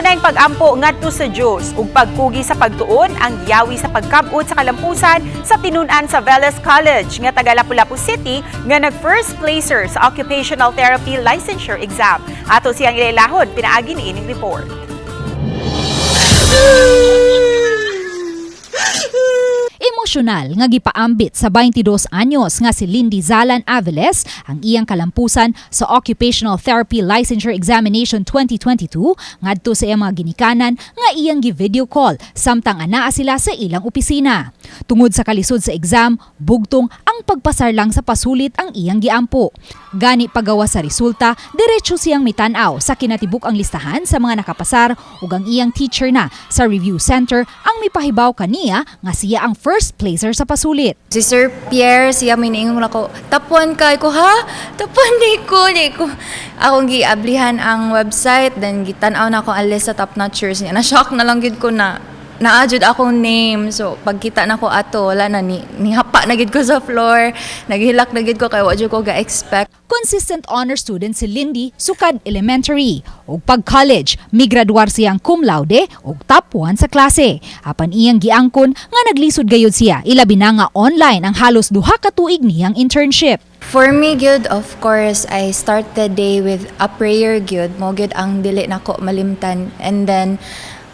Kanang pag-ampo ngadto sa Diyos ug pagkugi sa pagtuon ang yawi sa pagkabot sa kalampusan sa tinun-an sa Velez College nga taga Lapu-Lapu City nga nag-first placer sa Occupational Therapy Licensure Exam. Ato siyang ilailahon pinaagi ni ining report. Emosyonal nga gipaambit sa 22 anyos nga si Lindy Zalan Aviles ang iyang kalampusan sa Occupational Therapy Licensure Examination 2022 ngadto sa iyang mga ginikanan nga iyang gi-video call samtang anaa sila sa ilang opisina. Tungod sa kalisod sa exam, bugtong ang pagpasar lang sa pasulit ang iyang giampo. Gani pagawa sa resulta, diretso siyang mitanaw sa kinatibuk ang listahan sa mga nakapasar ug ang iyang teacher na sa review center ang mipahibaw kaniya nga siya ang first placer sa pasulit. Si Sir Pierre, siya miniingon ako, tapuan ka ko ha? Tapuan di ko. Akong giablihan ang website, then gitanaw na ako ang list sa top notchers niya. Na-shock na lang gid ko na naadjud akong name. So pagkita na ko ato, wala na nihapa na gid ko sa floor. Naghilak na gid ko kay wa jud ko ga-expect. Consistent honor student si Lindy sukad elementary ug pag-college migraduar siyang cum laude ug top 1 sa klase. Apan iyang giangkon nga naglisod gayud siya ilabi na nga online ang halos duha ka tuig niyang internship. For me, good, of course, I start the day with a prayer, good. Mo good ang dili nako malimtan. And then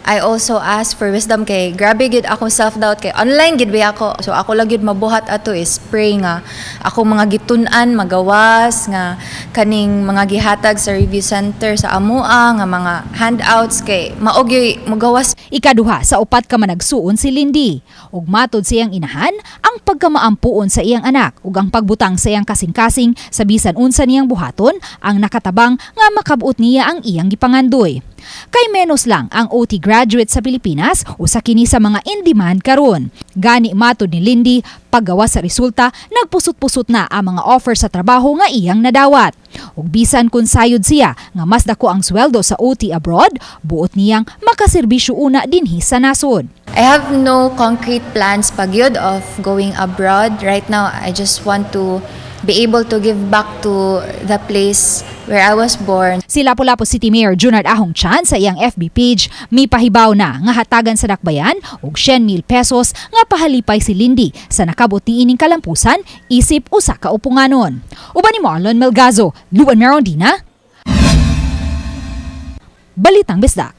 I also ask for wisdom kay grabe gid ako self-doubt kay online gid ba ako. So ako lang gid mabuhat ato is pray nga ako mga gitun-an magawas nga kaning mga gihatag sa review center sa amua nga mga handouts kay maog gyud magawas. Ikaduha sa upat ka managsuon si Lindy ug matod siyang inahan ang pagkamaampuon sa iyang anak ug ang pagbutang sa iyang kasing-kasing sa bisan unsa niyang buhaton ang nakatabang nga makabut niya ang iyang gipangandoy. Kay menos lang ang OT graduate sa Pilipinas usa kini sa mga in-demand karon. Gani matod ni Lindy, paggawa sa resulta, nagpusot-pusot na ang mga offer sa trabaho nga iyang nadawat. Ug bisan kun sayod siya nga mas dako ang sweldo sa OT abroad, buot niyang makaserbisyo una dinhi sa nasod. I have no concrete plans pagyud of going abroad. Right now, I just want to be able to give back to the place where I was born. Si Lapu-Lapu City Mayor Junard Ahong Chan sa iyang FB page, may pahibaw na nga hatagan sa dakbayan og 100,000 pesos nga pahalipay si Lindy sa nakabot ni ining kalampusan isip usa ka upunganon. Uban ni Marlon Melgazo, Luan Merondina, Balitang Bisdak.